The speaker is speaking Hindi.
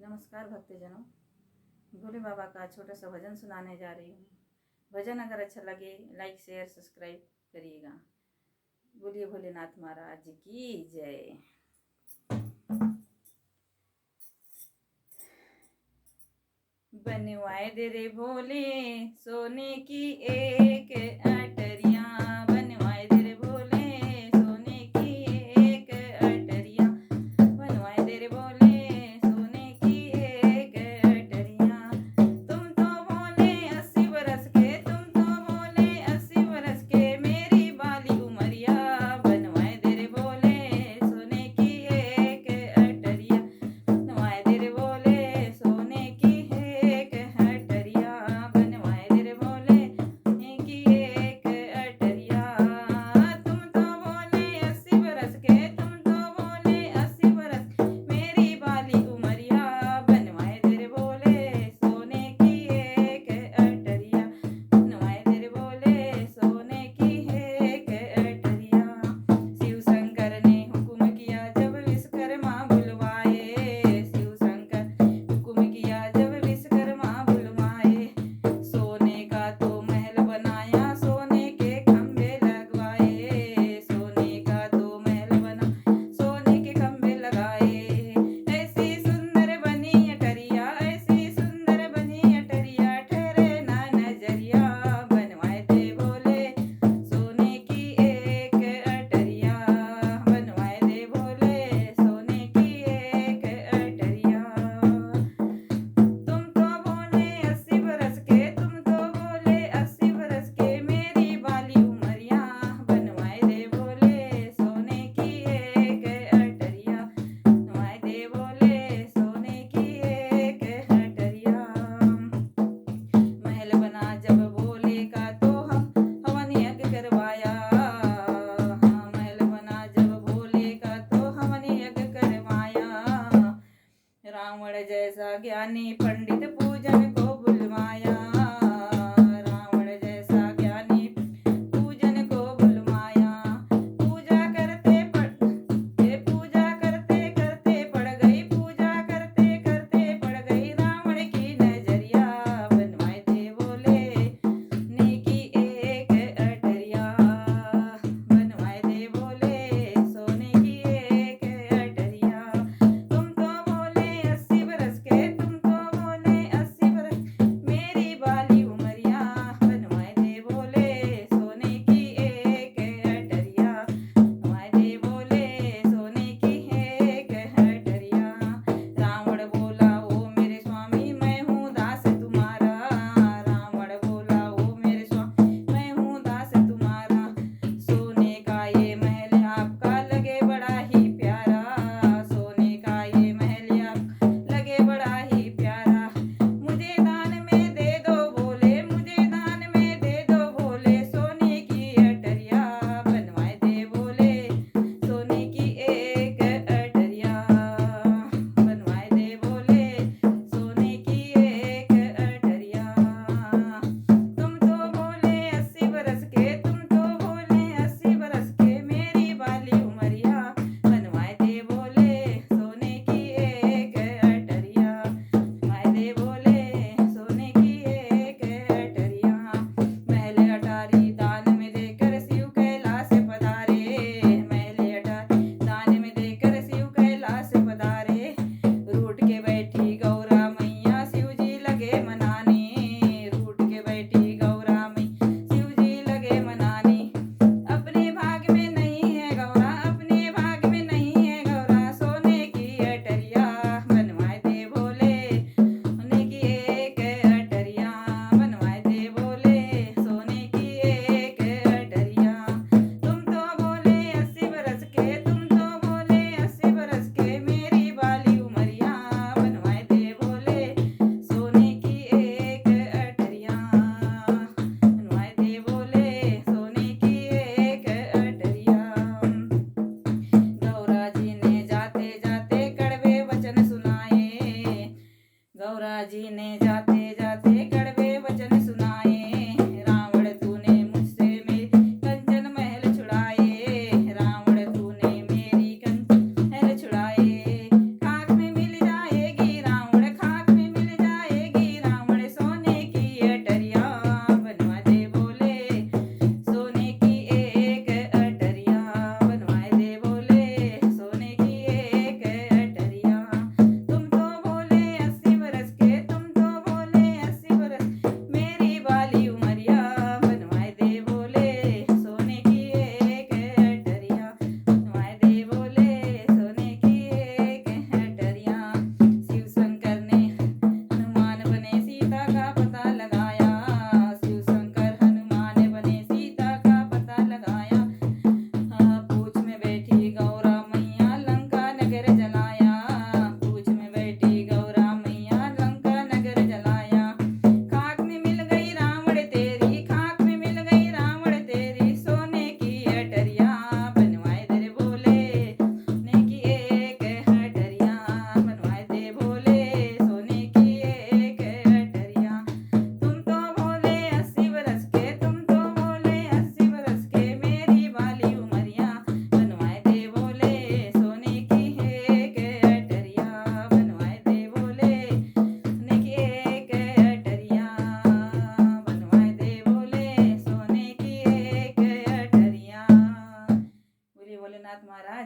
नमस्कार भक्तजनों, भोले बाबा का छोटा सा भजन सुनाने जा रही हूँ। भजन अगर अच्छा लगे लाइक शेयर सब्सक्राइब करिएगा। बोलिए भोलेनाथ महाराज की जय। बनवाए दे रे भोले सोने की एक अटरिया, बनवाए दे रे भोले सोने की एक अटरिया, बनवाए दे रे भोले सोने की एक अटरिया। तुम तो बोले 80 बरस के, तुम तो बोले 80 बरस के, मेरी बाली उमरिया, बनवाए दे रे भोले सोने की एक अटरिया, बनवाए दे रे भोले सोने की एक अटरिया, बनवाए दे रे भोले की एक अटरिया। तुम तो बोले 80 बरस के, तुम तो बोले 80 बरस, मेरी बाली उमरिया, बनवाए दे रे भोले सोने की एक अटरिया, बनवाए दे रे भोले सोने की एक अटरिया। शिव शंकर ने हुक्म किया जब विश्वकर्मा बुलवाए, शिव शंकर हुक्म किया जब विश्वकर्मा बुलवाए, सोने का तो महल बनाया सोने के खंभे लगवाए, सोने का तो महल बना सोने के खंभे लगाए। ऐसी सुंदर बनी अटरिया, ऐसी सुंदर बनी अटरिया, ठहरे ना नजरिया, बनवाए दे भोले सोने की एक अटरिया, बनवाए दे भोले सोने की एक अटरिया। तुम तो बोले 80 बरस के, तुम तो बोले 80 बरस के, मेरी बाली उमरिया, बनवाए दे भोले सोने की एक अटरिया, बनवाए दे भोले सोने की एक अटरिया। महल बना जब भोले का तो हवन यज्ञ करवाया, महल बना जब भोले का तो हवन यज्ञ करवाया। रावण जैसा ज्ञानी पंडित पूजन को बुलवाया, रावण जैसा ज्ञानी पूजन को बुलवाया। पूजा करते पूजा करते करते पड़ गई, पूजा करते करते पड़ गई रावण की नजरिया, बनवाए दे भोले नेकी एक अटरिया, बनवाए दे भोले सोने की एक अटरिया। तुम तो बोले 80 बरस के, तुम तो बोले 80 बरस, मेरी बाली उमरिया, बनवाए दे भोले सोने की एक अटरिया, बनवाए दे भोले सोने की एक अटरिया। रावण बोला ओ मेरे स्वामी मैं हूँ दास तुम्हारा, रावण बोला ओ मेरे स्वामी मैं हूँ दास तुम्हारा, सोने का ये महल आपका लगे बड़ा ही प्यारा, सोने का ये महल आपका लगे बड़ा ही प्यारा। मुझे दान में दे दो भोले, मुझे दान में दे दो भोले सोने की अटरिया, बनवाए दे भोले सोने की एक अटरिया, बनवाए दे भोले सोने की एक अटरिया। तुम तो बोले 80 बरस के, तुम तो बोले 80 बरस के, मेरी बाली उमरिया, बनवाए दे भोले सोने की एक अटरिया, बनवाए दे भोले सोने की एक अटरिया। महल अटारी दान में देकर शिव कैलाश पधारे, महल अटारी दान में देकर शिव कैलाश पधारे। रूठ के बैठी गौरा मैया शिव जी लगे मनाने, रूठ के बैठी गौरा मैया शिव जी लगे मनाने। अपने भाग में नहीं है गौरा, अपने भाग में नहीं है गौरा, सोने की अटरिया, बनवाए दे भोले सोने की एक अटरिया, बनवाए दे भोले सोने की एक अटरिया। तुम तो बोले 80 बरस के, तुम तो बोले 80 बरस के, मेरी बाली उमरिया, बनवाए दे भोले सोने की एक अटरिया, बनवाए दे भोले सोने की एक अटरिया। गौरा जी ने जाते जाते कड़वे वचन सुनाए, गौरा जी ने